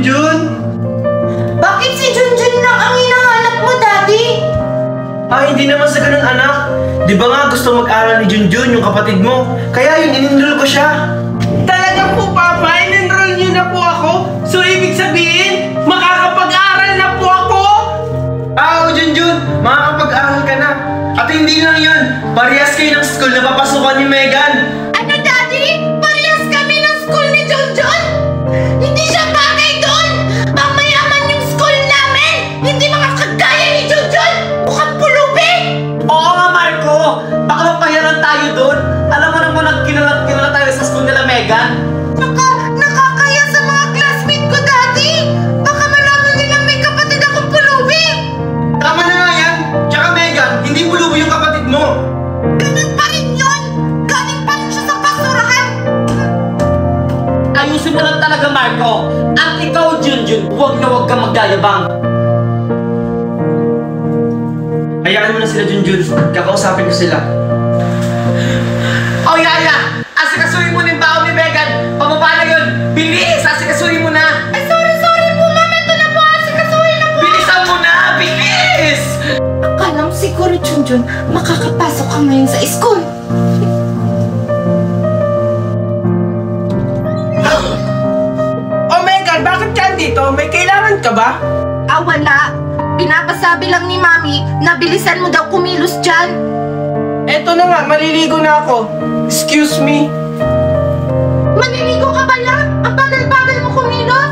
Junjun? Bakit si Junjun lang ang hinahanap mo, Daddy? Hindi naman sa ganun, anak. Di ba nga gusto mag-aral ni Junjun, yung kapatid mo? Kaya yun, in-enroll ko siya. Talaga po, Papa? In-enroll niyo na po ako? So, ibig sabihin, makakapag-aral na po ako? Oo, Junjun, makakapag-aral ka na. At hindi lang yun, parehas kayo ng school na papasukan ni Megan. Ano, Daddy? Parehas kami ng school ni Junjun? Hindi siya bagay doon! Ang mayaman yung school namin! Hindi mga kagaya ni Junjun! Mukhang pulubi! Oo nga, Marco! Baka mapahiran tayo doon. Alam mo naman, nagkilala tayo sa school nila, Megan. Nakakaya sa mga classmate ko, Daddy! Baka malaman nilang may kapatid akong pulubi! Tama na nga yan. Tsaka Megan, hindi pulubi yung kapatid mo. Ganun pa rin yun! Galing pa rin siya sa basurahan! Ayusin mo lang talaga, Marco. At ikaw, Junjun, huwag na huwag ka magyayabang. Hayaan mo na sila, Junjun. Kakausapin ko sila. Oh, Yaya! Asikasuhin mo na yung baon ni Megan! Pababa na yun! Bilis! Asikasuhin mo na! Ay, sorry po, Mama! Ito na po! Asikasuhin na po! Bilisan mo na! Bilis! Akala mo siguro, Junjun, makakapasok ka ngayon sa school. Oh, Megan! Bakit ka dito? May kailangan ka ba? Wala. Pinapasabi lang ni Mami na bilisan mo daw kumilos dyan. Eto na nga, maliligo na ako. Excuse me. Maniligo ka ba lang? Ang bagal-bagal mo kumilos.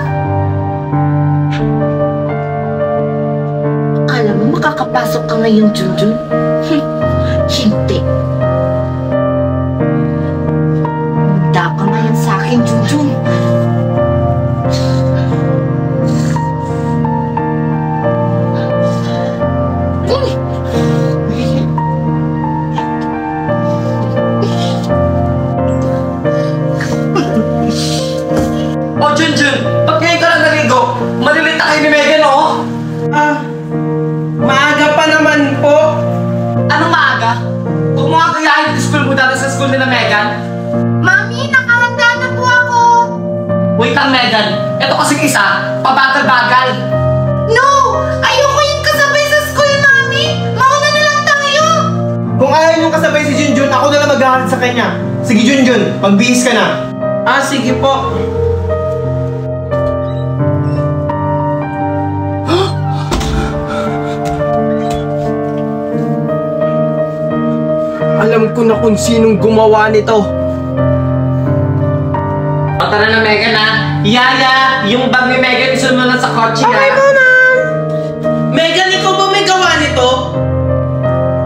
Akala mo makakapasok ka ngayon, Junjun? Hindi. Handa ka ngayon sa akin, Junjun. Oh, Junjun! Ba't ngayon ka lang naligo? Malilita kayo ni Megan, oh! Maaga pa naman po. Anong maaga? Huwag mo nga kayahin yung school mo dati sa school nila, Megan. Mami, nakahanda na po ako. Wait lang, Megan. Ito kasing isa, pabagal-bagal. No! Ayoko yung kasabay sa school, Mami! Mauna na lang tayo! Kung ayaw niyong kasabay si Junjun, ako na lang maghahalad sa kanya. Sige, Junjun, magbihis ka na. Sige po. Alam ko na kung sinong gumawa nito. Tara na, Megan, ha? Yaya, yung bag ni Megan, isunod mo na sa kotse, ha? Okay po, ma'am. Megan, ikaw ba may gawa nito?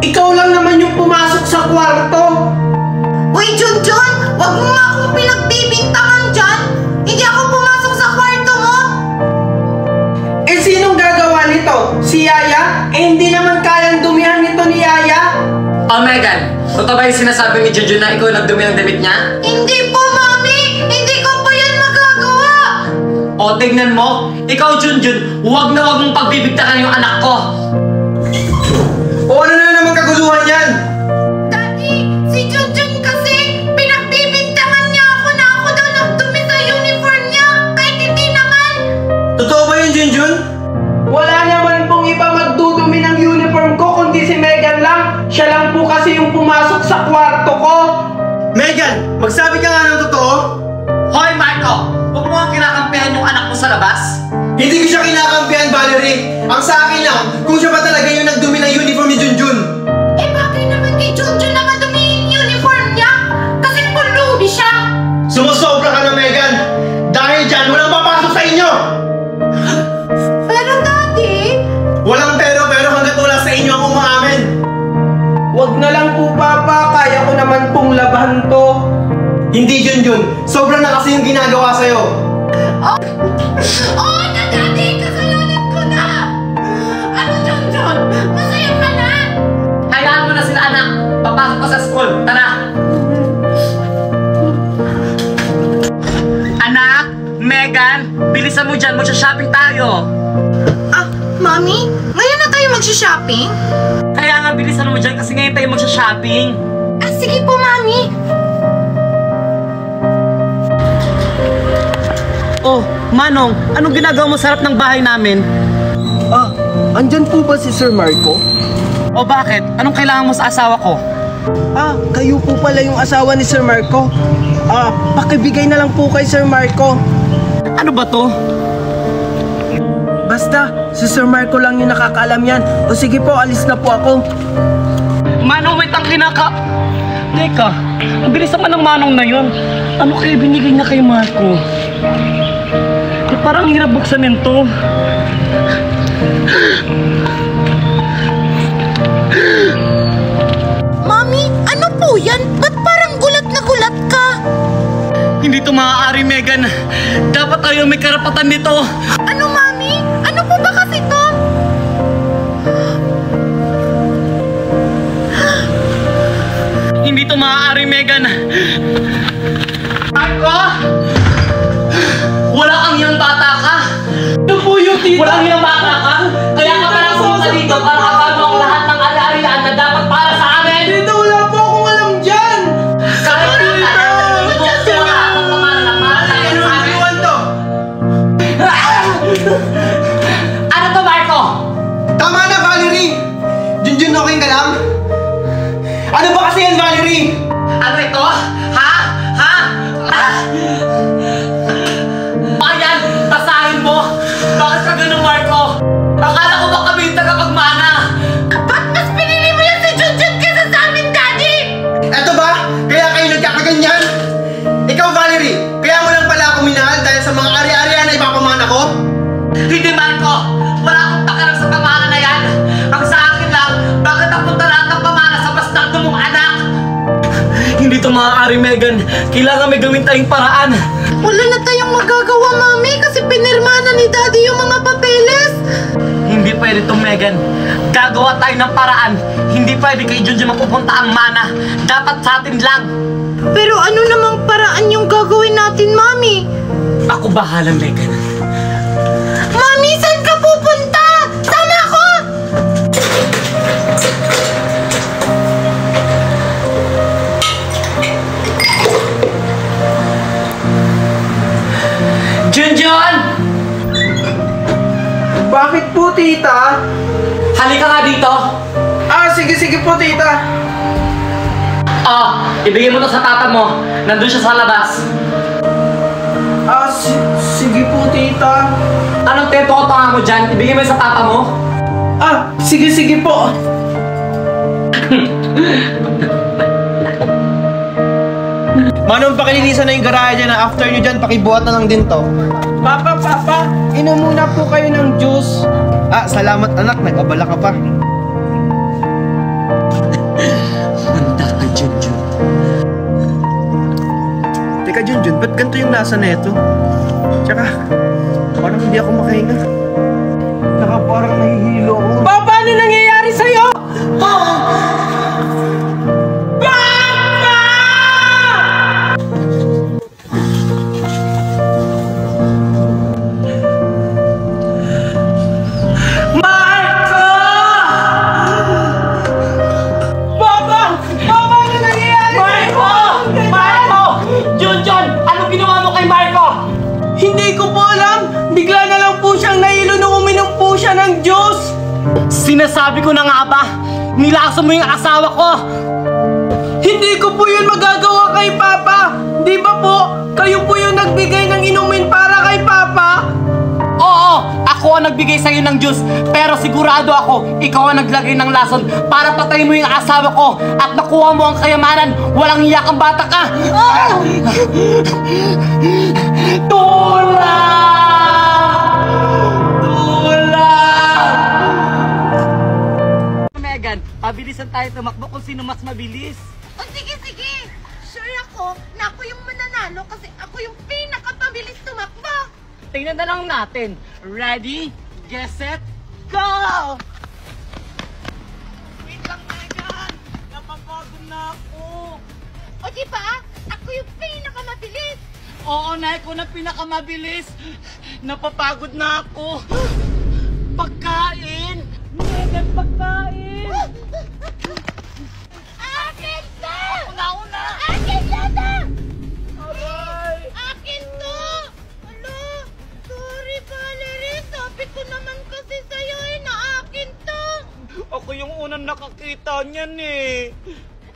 Ikaw lang naman yung pumasok sa kwarto. Uy, Junjun! Huwag mo nga akong pinagbibintangan dyan! Hindi ako pumasok sa kwarto mo! Sinong gagawa nito? Si Yaya? Hindi naman kayang dumihan nito ni Yaya. Oh, Megan, totoo ba yung sinasabi ni Junjun na ikaw nagdumi ng damit niya? Hindi po, Mami! Hindi ko po yan magagawa! O, tignan mo, ikaw, Junjun, huwag na huwag mong pagbibigtakan yung anak ko. O ano na naman kaguluhan yan? Daddy, si Junjun kasi pinagbibintangan niya ako na ako daw nagdumi sa uniform niya! Kahit hindi naman! Totoo ba yun, Junjun? Wala naman pong iba magdudumi ng uniform ko kundi si Megan lang. Siya lang po kasi yung pumasok sa kwarto ko. Megan, magsabi ka nga ng totoo? Hoy, Marco! Huwag mo ang kinakampihan yung anak mo sa labas. Hindi ko siya kinakampihan, Valerie. Ang sa akin lang, kung siya ba talaga yung nagdumi ng uniform ni Junjun. Eh bakit naman kay Junjun na madumi yung uniform niya? Kasi pulubi siya! Sumusobra ka na, Megan. Dahil dyan, walang papasok sa inyo. Pero Daddy... Walang pero hanggat wala sa inyo ang umaamin. Huwag na lang po, Papa. Kaya ko naman pong labahan to. Hindi, Junjun. Sobra na kasi yung ginagawa sa'yo. Oo na, Daddy! Kasalanan ko na! Ano, Junjun? Masaya ka na? Hayaan mo na sila, anak. Papasok ka sa school. Tara! Anak, Megan, bilisan mo dyan. Magsha-shopping tayo. Mami? Ngayon na tayo magsha-shopping? Kaya nga, bilisan mo dyan kasi ngayon tayo magsha-shopping. Sige po, Mami. Oh, Manong, anong ginagawa mo sa harap ng bahay namin? Andyan po ba si Sir Marco? O bakit? Anong kailangan mo sa asawa ko? Kayo po pala yung asawa ni Sir Marco. Pakibigay na lang po kay Sir Marco. Ano ba to? Basta, si Sir Marco lang yung nakakaalam yan. O sige po, alis na po ako. Manong, wait ang Teka, ang bilis naman ng Manong na yun. Ano kaya binigay niya kay Marco? Parang hirap buksan nito. Mami, ano po yan? Ba't parang gulat na gulat ka? Hindi to maaari, Megan. Dapat tayo may karapatan nito. Ano, Mami? Ano po ba kasi to? Hindi to maaari, Megan. Marco! Wala kang iyong bata ka! Ito po yung tita! Wala kang iyong bata ka! Kaya ka pala pumunta dito para kagano ang lahat ng alaarian na dapat para sa amin! Tita, wala po akong alam dyan! Kahit tita! Wala akong pangalan para sa amin! Ano to, Marco? Tama na, Valerie! Junjun, okay ka lang? Ano ba kasi yan, Valerie? Ano ito? Ha? Ayan! Tasahin mo! Bakit ka ganun, Marco? Akala ko ba kami yung tagapagmana? Ba't mas pinili mo yan si Junjun kaysa sa amin, Daddy? Eto ba? Kaya kayo nagkakaganyan? Ikaw, Valerie, kaya mo lang pala ako minahal dahil sa mga ari-arian na ipapamana ko? Hindi, Marco! Wala akong pakialam sa pamana na yan! Ang sa akin lang, bakit napunta lahat ng pamana sa bastardo mong anak? Hindi to maaari, Megan. Kailangan may gawin tayong paraan. Wala na tayong magagawa, Mami, kasi pinirma na ni Daddy yung mga papeles. Hindi pwede to, Megan. Gagawa tayo ng paraan. Hindi pwede kay Junjun mapupunta ang mana. Dapat sa atin lang. Pero ano namang paraan yung gagawin natin, Mami? Ako bahala, Megan. Mami, saan ka pupunta? Sama ako! Junjun! Bakit po, tita? Halika nga dito. Sige po, tita. Ibigay mo to sa tata mo. Nandun siya sa labas. Sige po, tita. Anong teto-toka mo dyan? Ibigay mo sa tata mo. Sige po. Manong, pakilinisan na yung garahe dyan na after nyo dyan, pakibuhat na lang din to. Papa, inom muna po kayo ng juice. Salamat anak, nag-abala ka pa. Manda ka, Junjun. Teka, Junjun, ba't ganito yung lasa na ito? Tsaka, parang hindi ako makahinga. Tsaka parang nahihilo ako. Papa, ano nangyayari sa'yo? Hindi ko po alam! Bigla na lang po siyang nahilo nung uminom po siya ng juice! Sinasabi ko na nga ba? Nilaso mo yung asawa ko! Hindi ko po yun magagawa kay Papa! Di ba po? Kayo po yung nagbigay ng inumin para kay Papa? Oo! Ako ang nagbigay sa'yo ng juice. Pero sigurado ako, ikaw ang naglagay ng lason para patayin mo yung asawa ko at nakuha mo ang kayamanan. Walang hiya kang bata ka! Tula! Megan, pabilisan tayo tumakbo kung sino mas mabilis. O sige! Sure ako na ako yung mananalo kasi ako yung pinakapabilis tumakbo. Tingnan na lang natin. Ready, get set, go! Wait lang, Megan! Napapagod na ako. O diba? Ako yung pinakamabilis. Oo, na ako na pinakamabilis. Napapagod na ako. Pagkain! Megan, pagkain! Akin to! Una! Akin yata! Aray! Akin to! Ano? unang nakakita niyan eh.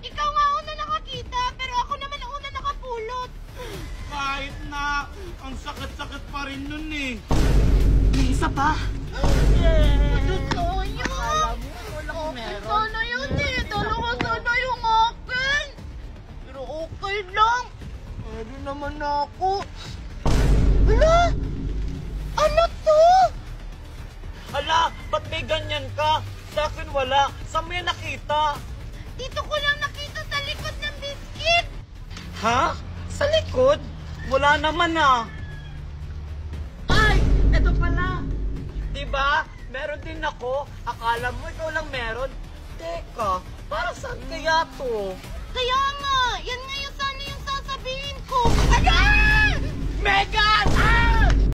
Ikaw nga una nakakita, pero ako naman ang una nakapulot. Kahit na, ang sakit-sakit pa rin nun eh. May isa pa. Totoo yun. Walang meron. Sana yun eh. Dalawa sana yung akin. Pero okay lang. Meron naman ako. Hala! Ano to? Hala, ba't may ganyan ka? Sa akin wala. Saan mo yan nakita? Dito ko lang nakita sa likod ng biscuit. Ha? Sa likod? Wala naman ah. Ay, eto pala. Diba? Meron din ako. Akala mo ikaw lang meron. Teka, para saan kaya to? Kaya nga, yan nga yung sana yung sasabihin ko. Ano? Mega!